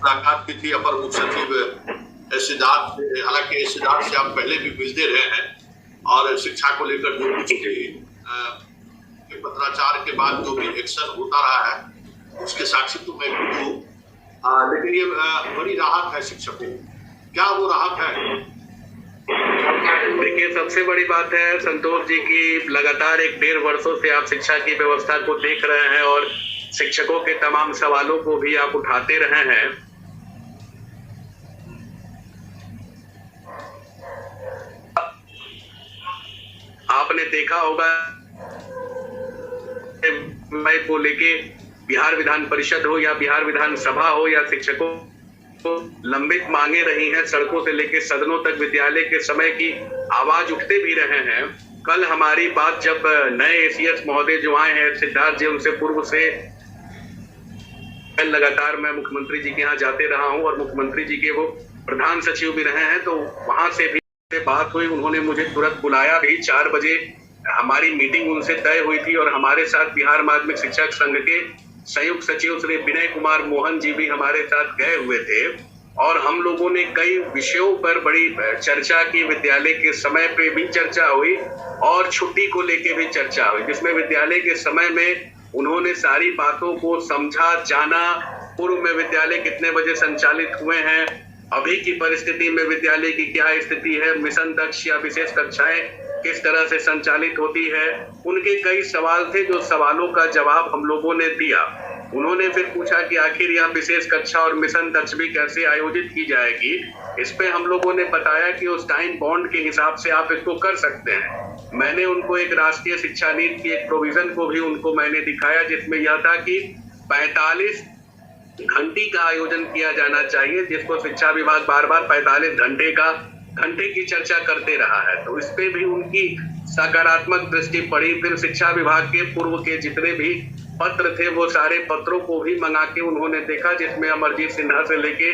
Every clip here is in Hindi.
मुलाकात की थी अपर मुख्य सचिव सिद्धार्थ से। हालांकि सिद्धार्थ से आप पहले भी मिलते रहे हैं और शिक्षा को लेकर जो कुछ पत्राचार के बाद जो भी एक्शन होता रहा है उसके साक्षी तो मैं खुद हूँ। लेकिन ये बड़ी राहत है शिक्षकों को। क्या वो राहत है? देखिए, सबसे बड़ी बात है संतोष जी की लगातार 1-1.5 वर्षों से आप शिक्षा की व्यवस्था को देख रहे हैं और शिक्षकों के तमाम सवालों को भी आप उठाते रहे हैं। आपने देखा होगा मई को लेके बिहार विधान परिषद हो या बिहार विधानसभा हो या शिक्षकों को लंबित मांगे रही हैं। सड़कों से लेकर सदनों तक विद्यालय के समय की आवाज उठते भी रहे हैं। कल हमारी बात जब नए एसीएस महोदय जो आए हैं सिद्धार्थ जी, उनसे पूर्व से लगातार मैं मुख्यमंत्री जी के यहाँ जाते रहा हूँ और मुख्यमंत्री जी के वो प्रधान सचिव भी रहे हैं, तो वहां से भी बात हुई। उन्होंने मुझे तुरंत बुलाया भी। 4 बजे हमारी मीटिंग उनसे तय हुई थी और हमारे साथ बिहार माध्यमिक शिक्षक संघ के संयुक्त सचिव श्री विनय कुमार मोहन जी भी हमारे साथ गए हुए थे और हम लोगों ने कई विषयों पर बड़ी चर्चा की। विद्यालय के समय पे भी चर्चा हुई और छुट्टी को लेके भी चर्चा हुई, जिसमें विद्यालय के समय में उन्होंने सारी बातों को समझा, जाना। पूर्व में विद्यालय कितने बजे संचालित हुए हैं, अभी की परिस्थिति में विद्यालय की क्या स्थिति है, मिशन दक्ष या विशेष कक्षाएं किस तरह से संचालित होती है, उनके कई सवाल थे। जो सवालों का जवाब हम लोगों ने दिया। उन्होंने फिर पूछा कि आखिर यह विशेष कक्षा और मिशन दक्ष भी कैसे आयोजित की जाएगी। इस पे हम लोगों ने बताया कि उस टाइम बॉन्ड के हिसाब से आप इसको कर सकते हैं। मैंने उनको एक राष्ट्रीय शिक्षा नीति की एक प्रोविजन को भी उनको मैंने दिखाया, जिसमें यह था कि 45 घंटे का आयोजन किया जाना चाहिए, जिसको शिक्षा विभाग बार बार 45 घंटे की चर्चा करते रहा है। तो इस पे भी उनकी सकारात्मक दृष्टि पड़ी। फिर शिक्षा विभाग के पूर्व के जितने भी पत्र थे वो सारे पत्रों को भी मंगा के उन्होंने देखा, जिसमें अमरजीत सिन्हा से लेके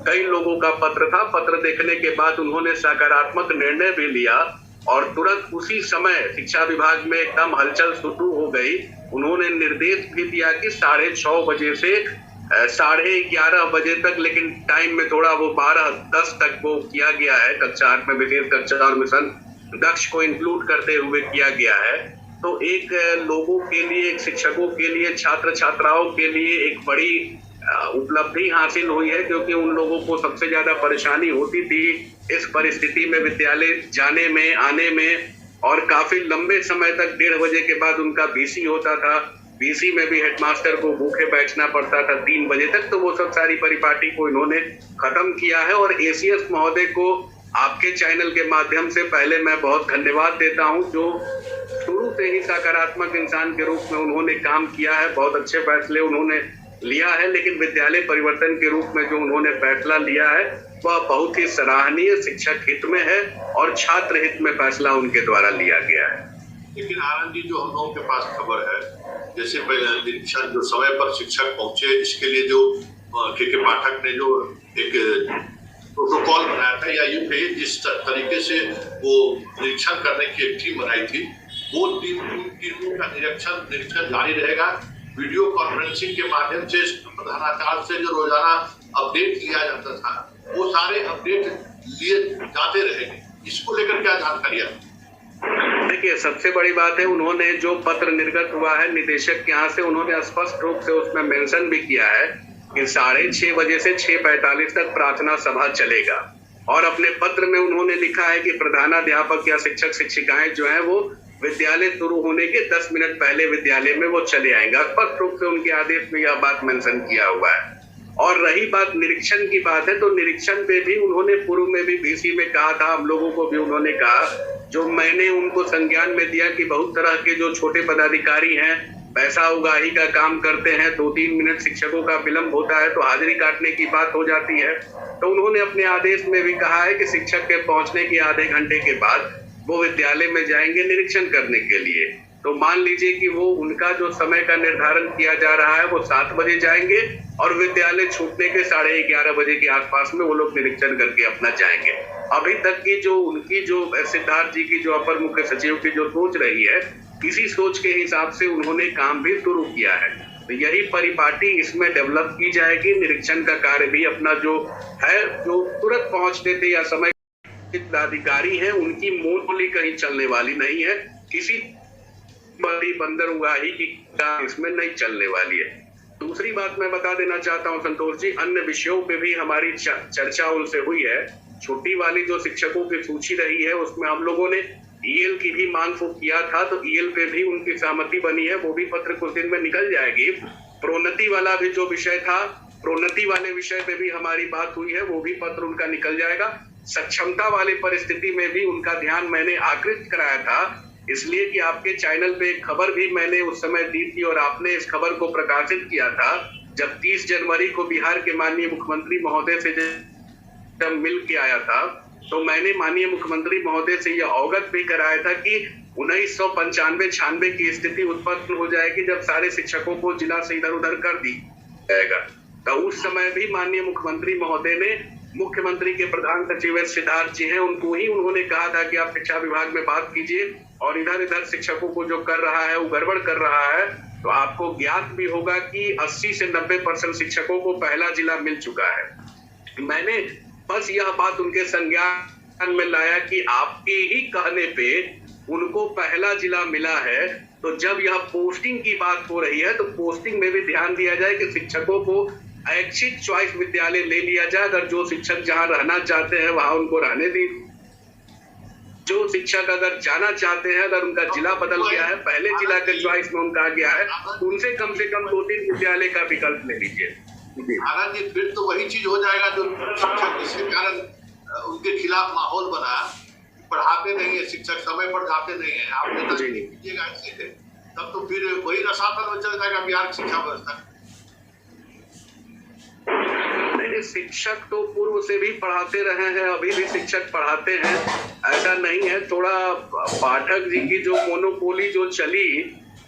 कई लोगों का पत्र था। पत्र देखने के बाद उन्होंने सकारात्मक निर्णय भी लिया और तुरंत उसी समय शिक्षा विभाग में एकदम हलचल शुरू हो गई। उन्होंने निर्देश भी दिया कि 6:30 बजे से 11:30 बजे तक, लेकिन टाइम में थोड़ा वो 12:10 तक वो किया गया है। कक्षा 8 में विशेष कक्षा और मिशन दक्ष को इंक्लूड करते हुए किया गया है। तो एक लोगों के लिए, एक शिक्षकों के लिए, छात्र छात्राओं के लिए एक बड़ी उपलब्धि हासिल हुई है, क्योंकि उन लोगों को सबसे ज्यादा परेशानी होती थी इस परिस्थिति में विद्यालय जाने में, आने में, और काफी लंबे समय तक 1:30 बजे के बाद उनका बीसी होता था। बीसी में भी हेडमास्टर को भूखे बैठना पड़ता था 3 बजे तक। तो वो सब सारी परिपाटी को इन्होंने खत्म किया है और एसीएस महोदय को आपके चैनल के माध्यम से पहले मैं बहुत धन्यवाद देता हूं, जो शुरू से ही सकारात्मक इंसान के रूप में उन्होंने काम किया है। बहुत अच्छे फैसले उन्होंने लिया है, लेकिन विद्यालय परिवर्तन के रूप में जो उन्होंने फैसला लिया है वह बहुत ही सराहनीय, शिक्षक हित में है और छात्र हित में फैसला उनके द्वारा लिया गया है। लेकिन आनंद जी, जो हम लोगों के पास खबर है, जैसे निरीक्षण जो समय पर शिक्षक पहुंचे, इसके लिए जो के पाठक ने जो एक प्रोटोकॉल बनाया था, या यूं कहिए जिस तरीके से वो निरीक्षण करने की एक टीम बनाई थी, वो टीमों का निरीक्षण जारी रहेगा। वीडियो कॉन्फ्रेंसिंग के माध्यम से प्रधानाचार्य से जो रोजाना अपडेट लिया जाता था, वो सारे अपडेट लिए जाते रहेंगे। इसको लेकर क्या जानकारी है? देखिए, सबसे बड़ी बात है, उन्होंने जो पत्र निर्गत हुआ है निदेशक के यहाँ से, उन्होंने स्पष्ट रूप से उसमें मेंशन भी किया है कि 6:30 बजे से 6:45 तक प्रार्थना सभा चलेगा। और अपने पत्र में उन्होंने लिखा है कि प्रधानाध्यापक या शिक्षक शिक्षिकाएं जो है वो विद्यालय शुरू होने के 10 मिनट पहले विद्यालय में वो चले आएंगे। स्पष्ट रूप से उनके आदेश में यह बात मेंशन किया हुआ है। और रही बात निरीक्षण की बात है, तो निरीक्षण पे भी उन्होंने पूर्व में भी बीसी में कहा था, हम लोगों को भी उन्होंने कहा, जो मैंने उनको संज्ञान में दिया कि बहुत तरह के जो छोटे पदाधिकारी हैं पैसा उगाही का काम करते हैं, 2-3 मिनट शिक्षकों का विलंब होता है तो हाजिरी काटने की बात हो जाती है। तो उन्होंने अपने आदेश में भी कहा है कि शिक्षक के पहुंचने के आधे घंटे के बाद वो विद्यालय में जाएंगे निरीक्षण करने के लिए। तो मान लीजिए कि वो उनका जो समय का निर्धारण किया जा रहा है वो 7 बजे जाएंगे और विद्यालय छूटने के 11:30 बजे के आसपास में वो लोग निरीक्षण करके अपना जाएंगे। अभी तक की जो उनकी जो सिद्धार्थ जी की जो अपर मुख्य सचिव की जो सोच रही है, इसी सोच के हिसाब से उन्होंने काम भी शुरू किया है। तो यही परिपाटी इसमें डेवलप की जाएगी। निरीक्षण का कार्य भी अपना जो है, जो तुरंत पहुंचते थे या समय अधिकारी हैं, उनकी मोनोपोली कहीं चलने वाली नहीं है। किसी बड़ी बंदरगाही की इसमें नहीं चलने वाली है। दूसरी बात मैं बता देना चाहता हूं संतोष जी, अन्य विषयों पे भी हमारी चर्चा उनसे हुई है। छुट्टी वाली जो शिक्षकों की सूची रही है उसमें हम लोगों ने ईएल की भी मांग को किया था, तो ईएल पे भी उनकी सहमति बनी है, वो भी पत्र कुछ दिन में निकल जाएगी। प्रोन्नति वाला भी जो विषय था, प्रोन्नति वाले विषय पे भी हमारी बात हुई है, वो भी पत्र उनका निकल जाएगा। सक्षमता वाली परिस्थिति में भी उनका ध्यान मैंने आकृत कराया था, इसलिए कि आपके चैनल पे एक खबर भी मैंने उस समय दी थी और आपने इस खबर को प्रकाशित किया था जब 30 जनवरी को बिहार के माननीय मुख्यमंत्री महोदय से जब मिल के आया था, तो मैंने माननीय मुख्यमंत्री महोदय से यह अवगत भी कराया था कि 1995-96 की स्थिति उत्पन्न हो जाएगी जब सारे शिक्षकों को जिला से इधर उधर कर दी जाएगा। तो उस समय भी माननीय मुख्यमंत्री महोदय ने मुख्यमंत्री के प्रधान सचिव सिद्धार्थ जी हैं, उनको ही उन्होंने कहा था कि आप शिक्षा विभाग में बात कीजिए और इधर इधर शिक्षकों को जो कर रहा है वो गड़बड़ कर रहा है। तो आपको ज्ञात भी होगा कि 80 से 90% शिक्षकों को पहला जिला मिल चुका है। मैंने बस यह बात उनके संज्ञान में लाया कि आपके ही कहने पे उनको पहला जिला मिला है, तो जब यह पोस्टिंग की बात हो रही है तो पोस्टिंग में भी ध्यान दिया जाए कि शिक्षकों को ऐच्छिक चॉइस विद्यालय ले लिया जाए। अगर जो शिक्षक जहां रहना चाहते हैं वहां उनको रहने दी, जो शिक्षक अगर जाना चाहते हैं, अगर उनका जिला बदल गया है, पहले जिला के चॉइस में उनका गया है, उनसे कम से कम 2-3 विद्यालय का विकल्प ले लीजिए। महाराज जी, फिर तो वही चीज हो जाएगा जो शिक्षक जिसके कारण उनके खिलाफ माहौल बना, पढ़ाते नहीं है शिक्षक, समय पर जाते नहीं है। आप नेता कीजिएगा ऐसे, तब तो फिर वही रसातल में चल जाएगा बिहार की शिक्षा व्यवस्था। शिक्षक तो पूर्व से भी पढ़ाते रहे हैं, अभी भी शिक्षक पढ़ाते हैं, ऐसा नहीं है। थोड़ा पाठक जी की जो मोनोपोली जो चली,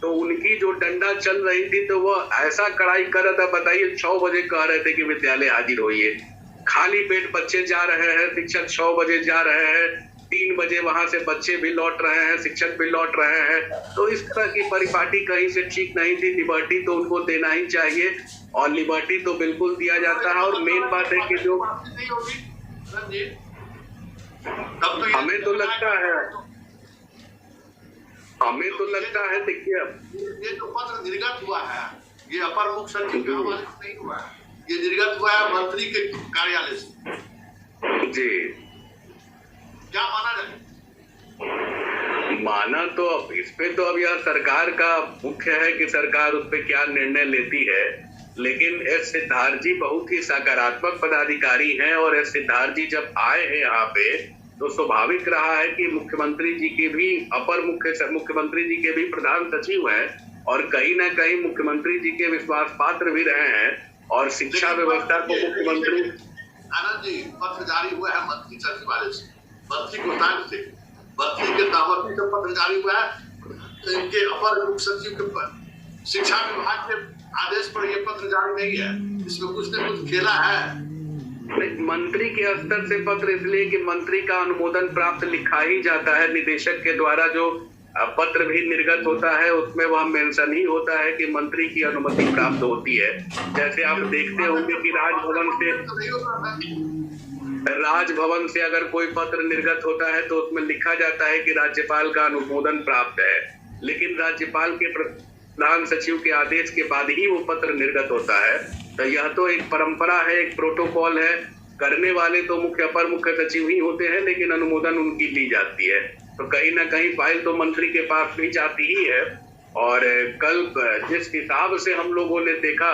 तो उनकी जो डंडा चल रही थी तो वो ऐसा कड़ाई कर रहा था, बताइए 6 बजे कह रहे थे कि विद्यालय हाजिर होइए, खाली पेट बच्चे जा रहे हैं, शिक्षक 6 बजे जा रहे हैं, 3 बजे वहां से बच्चे भी लौट रहे हैं, शिक्षक भी लौट रहे हैं। तो इस तरह की परिपाटी कहीं से ठीक नहीं थी। लिबर्टी तो उनको देना ही चाहिए और लिबर्टी तो बिल्कुल दिया जाता है। और मेन बात है कि जो हमें तो लगता है देखिए, ये जो पत्र निर्गत हुआ है, ये अपर मुख्य सचिव के हवाले से नहीं हुआ है, ये निर्गत हुआ है मंत्री के कार्यालय से जी। क्या माना जाए? माना तो अब इस पे तो अब यह सरकार का मुख्य है कि सरकार उस पे क्या निर्णय लेती है, लेकिन एस सिद्धार्थ जी बहुत ही सकारात्मक पदाधिकारी हैं और एस सिद्धार्थ जी जब आए हैं यहाँ पे तो स्वाभाविक रहा है कि मुख्यमंत्री जी के भी मुख्यमंत्री जी के भी प्रधान सचिव हैं और कहीं ना कहीं मुख्यमंत्री जी के विश्वास पात्र भी रहे हैं और शिक्षा व्यवस्था को मुख्यमंत्री आनंद जी पत्र जारी हुआ है मंत्री सचिवालय से, मंत्री कोषांग से, मंत्री के दावती से पत्र जारी हुआ है। इनके अपर मुख्य सचिव के शिक्षा विभाग के आदेश पर यह पत्र जारी नहीं है, इसमें कुछ न कुछ खेला है। मंत्री के स्तर से पत्र इसलिए कि मंत्री का अनुमोदन प्राप्त लिखा ही जाता है, निदेशक के द्वारा जो पत्र भी निर्गत होता है उसमें वह मेंशन ही होता है कि मंत्री की अनुमति प्राप्त होती है। जैसे आप देखते होंगे कि राजभवन से अगर कोई पत्र निर्गत होता है तो उसमें लिखा जाता है कि राज्यपाल का अनुमोदन प्राप्त है, लेकिन राज्यपाल के प्रधान सचिव के आदेश के बाद ही वो पत्र निर्गत होता है। तो यह तो एक परंपरा है, एक प्रोटोकॉल है। करने वाले तो अपर मुख्य सचिव ही होते हैं, लेकिन अनुमोदन उनकी ली जाती है। तो कहीं ना कहीं फाइल तो मंत्री के पास भी जाती ही है। और कल जिस हिसाब से हम लोगों ने देखा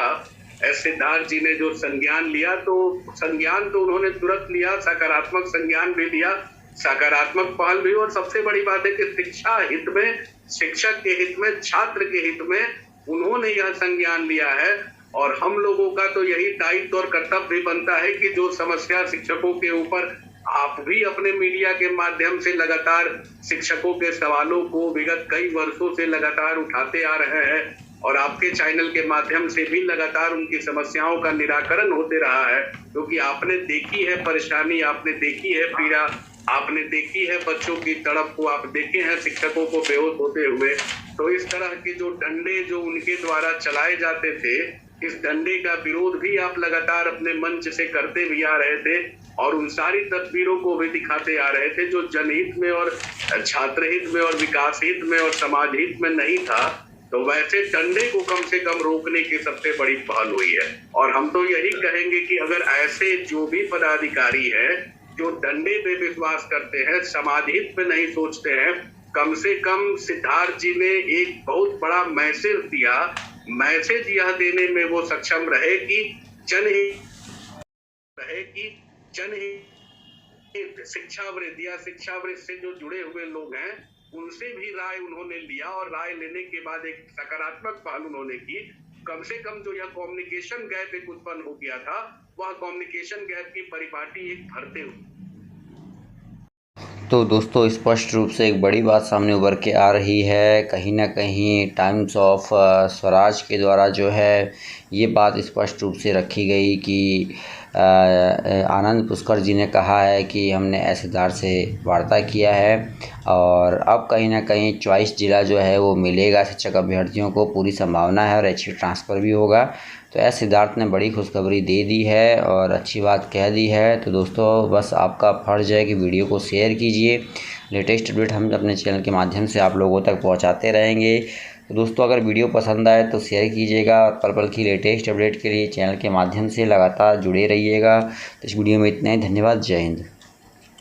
एस सिद्धार्थ जी ने जो संज्ञान लिया, तो संज्ञान तो उन्होंने तुरंत लिया, सकारात्मक संज्ञान भी लिया, सकारात्मक पहल भी। और सबसे बड़ी बात है कि शिक्षा हित में, शिक्षक के हित में, छात्र के हित में उन्होंने यह संज्ञान लिया है। और हम लोगों का तो यही दायित्व और कर्तव्य भी बनता है कि जो समस्या शिक्षकों के ऊपर आप भी अपने मीडिया के माध्यम से लगातार शिक्षकों के सवालों को विगत कई वर्षों से लगातार उठाते आ रहे हैं और आपके चैनल के माध्यम से भी लगातार उनकी समस्याओं का निराकरण होते रहा है, क्योंकि आपने देखी है परेशानी, आपने देखी है पीड़ा, आपने देखी है बच्चों की तड़प को, आप देखे हैं शिक्षकों को बेहोश होते हुए। तो इस तरह के जो डंडे जो उनके द्वारा चलाए जाते थे, इस डंडे का विरोध भी आप लगातार अपने मंच से करते भी आ रहे थे और उन सारी तस्वीरों को भी दिखाते आ रहे थे जो जनहित में और छात्र हित में और विकास हित में और समाज हित में नहीं था। तो वैसे डंडे को कम से कम रोकने की सबसे बड़ी पहल हुई है। और हम तो यही कहेंगे कि अगर ऐसे जो भी पदाधिकारी हैं जो डंडे पे विश्वास करते हैं, समाज हित पे नहीं सोचते हैं, कम से कम सिद्धार्थ जी ने एक बहुत बड़ा मैसेज दिया। मैसेज यह देने में वो सक्षम रहे कि जनहित शिक्षावृत्ति या शिक्षावृत्ति से जो जुड़े हुए लोग हैं उनसे भी राय उन्होंने लिया और राय लेने के बाद एक सकारात्मक पहल उन्होंने की। कम से कम जो यह कम्युनिकेशन गैप एक उत्पन्न हो गया था, वह कम्युनिकेशन गैप की परिपाटी एक भरते हुए। तो दोस्तों स्पष्ट रूप से एक बड़ी बात सामने उभर के आ रही है। कहीं ना कहीं टाइम्स ऑफ स्वराज के द्वारा जो है ये बात स्पष्ट रूप से रखी गई कि आनंद पुष्कर जी ने कहा है कि हमने ऐसेदार से वार्ता किया है और अब कहीं ना कहीं 24 जिला जो है वो मिलेगा शिक्षक अभ्यर्थियों को, पूरी संभावना है और अच्छी ट्रांसफ़र भी होगा। तो ऐसे सिद्धार्थ ने बड़ी खुशखबरी दे दी है और अच्छी बात कह दी है। तो दोस्तों बस आपका फ़र्ज़ है कि वीडियो को शेयर कीजिए। लेटेस्ट अपडेट हम अपने चैनल के माध्यम से आप लोगों तक पहुंचाते रहेंगे। तो दोस्तों अगर वीडियो पसंद आए तो शेयर कीजिएगा और पल पल की लेटेस्ट अपडेट के लिए चैनल के माध्यम से लगातार जुड़े रहिएगा। तो इस वीडियो में इतना ही। धन्यवाद। जय हिंद।